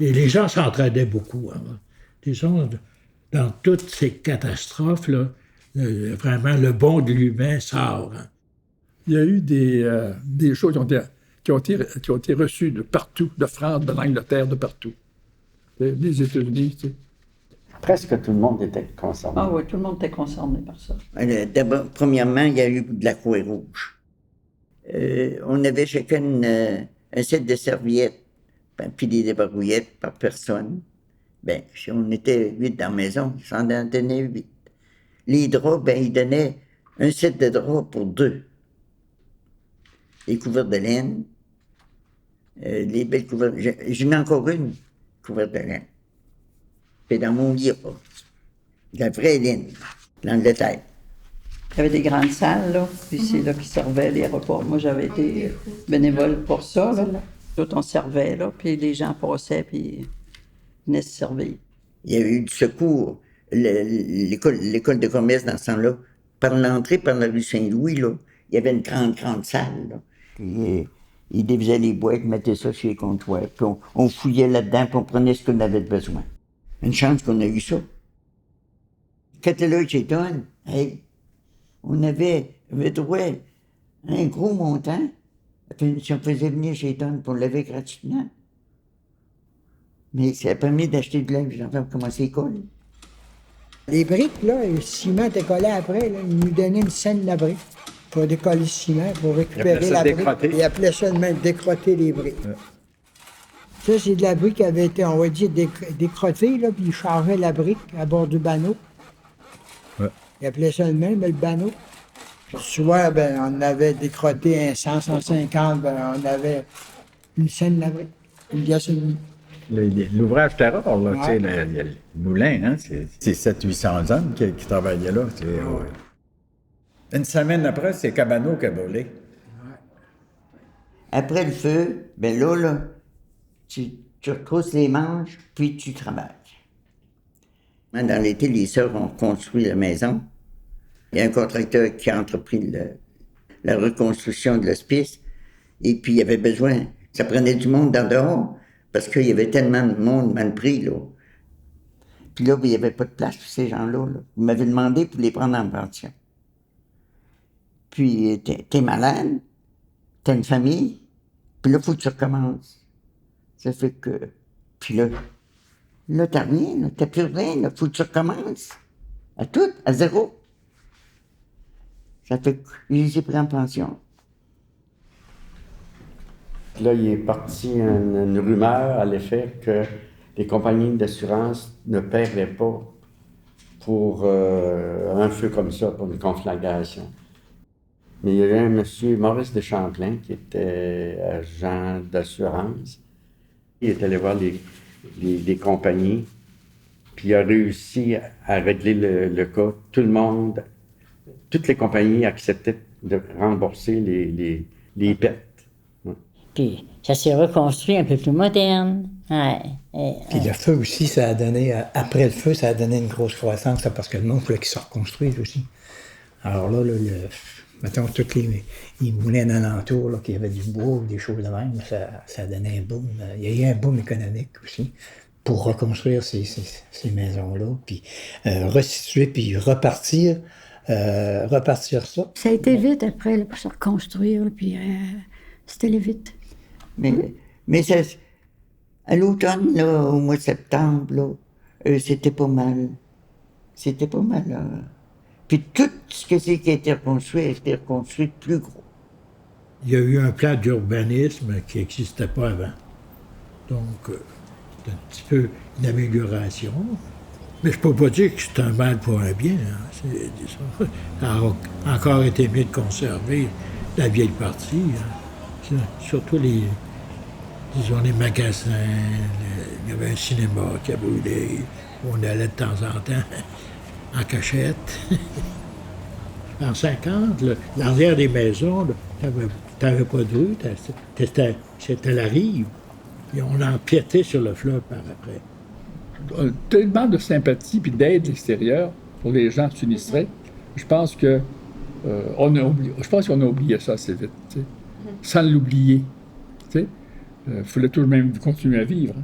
Et les gens s'entraidaient beaucoup. Hein. Disons, dans toutes ces catastrophes-là, vraiment, le bon de l'humain sort. Hein. Il y a eu des choses qui ont été reçues de partout, de France, de l'Angleterre, de partout. Des États-Unis, tu sais. Presque tout le monde était concerné. Ah oui, tout le monde était concerné par ça. D'abord, premièrement, il y a eu de la Croix-Rouge. On avait chacun un set de serviettes, puis des débarbouillettes par personne. Ben, si on était 8 dans la maison, ils s'en donnaient 8. Les draps, ben, ils donnaient un set de draps pour 2. Les couvertes de laine, les belles couvertes. J'en ai encore une couverte de laine. Puis dans mon lit, de la vraie laine, l'Angleterre. Il y avait des grandes salles, là, puis c'est là qu'ils servaient les repas. Moi, j'avais été bénévole pour ça, là. Tout on servait, là, puis les gens passaient, puis venaient se servir. Il y a eu du secours. L'école de commerce, dans ce temps-là, par l'entrée, par la rue Saint-Louis, là, il y avait une grande salle, là. Puis, ils défaisaient les boîtes, mettaient ça chez les comptoirs, puis on fouillait là-dedans, puis on prenait ce qu'on avait besoin. Une chance qu'on a eu ça. Quand t'es là chez Ton, hey, on avait droit à un gros montant. Si on faisait venir chez Ton, pour l'avait gratuitement. Mais ça a permis d'acheter de linge, les enfants pour commencer l'école. Les briques, là, le ciment était collé après, là, ils nous donnaient une scène de brique pour décoller le ciment, pour récupérer la brique. Ils appelaient ça de même décrotter les briques. Ouais. Ça, c'est de la brique qui avait été, on va dire, décrottée, là, puis ils chargeaient la brique à bord du banneau. Ouais. Ils appelaient ça de même, le banneau. Puis souvent, ben, on avait décrotté un 100, 150, ben, on avait une scène de la brique, une gasoline. L'ouvrage était rare, là, ouais. Tu sais, le moulin, hein, c'est 700-800 hommes qui travaillaient là. Ouais. Une semaine après, c'est Cabano qui a brûlé. Ouais. Après le feu, ben là, tu retrousses les manches, puis tu travailles. Dans l'été, les sœurs ont construit la maison. Il y a un contracteur qui a entrepris la reconstruction de l'hospice, et puis il y avait besoin, ça prenait du monde dans dehors, parce qu'il y avait tellement de monde mal pris, là. Puis là, il n'y avait pas de place pour ces gens-là. Là. Ils m'avaient demandé pour les prendre en pension. Puis, t'es malade, t'as une famille, puis là, il faut que tu recommences. Ça fait que... Puis là, t'as rien, là, t'as plus rien, là, faut que tu recommences. À tout, à zéro. Ça fait que je les ai pris en pension. Là, il est parti une rumeur à l'effet que les compagnies d'assurance ne paieraient pas pour un feu comme ça, pour une conflagration. Mais il y avait un monsieur, Maurice de Champlain, qui était agent d'assurance. Il est allé voir les compagnies, puis il a réussi à régler le cas. Tout le monde, toutes les compagnies acceptaient de rembourser les pertes. Puis ça s'est reconstruit un peu plus moderne. Ouais. Puis le feu aussi, ça a donné, après le feu, ça a donné une grosse croissance, parce que le monde voulait qu'il se reconstruise aussi. Alors là, mettons, tous les moulins alentours, là, qu'il y avait du bois ou des choses de même, ça donnait un boom. Il y a eu un boom économique aussi pour reconstruire ces maisons-là, puis restituer, puis repartir ça. Ça a été vite après, là, pour se reconstruire, puis c'était allé vite. Mais ça, à l'automne, là, au mois de septembre, là, c'était pas mal. C'était pas mal. Là. Puis tout ce qui a été reconstruit plus gros. Il y a eu un plan d'urbanisme qui n'existait pas avant. Donc, c'est un petit peu une amélioration. Mais je ne peux pas dire que c'est un mal pour un bien. Hein. Ça a encore été mieux de conserver la vieille partie. Hein. Surtout les magasins. Il y avait un cinéma qui a brûlé. On allait de temps en temps en cachette. En 50, l'arrière des maisons, t'avais pas de rue, c'était la rive. Et on empiétait sur le fleuve par après. Tellement de sympathie et d'aide de l'extérieur pour les gens sinistrés. Je pense qu'on a oublié ça assez vite, sans l'oublier. Il fallait tout de même continuer à vivre. Hein.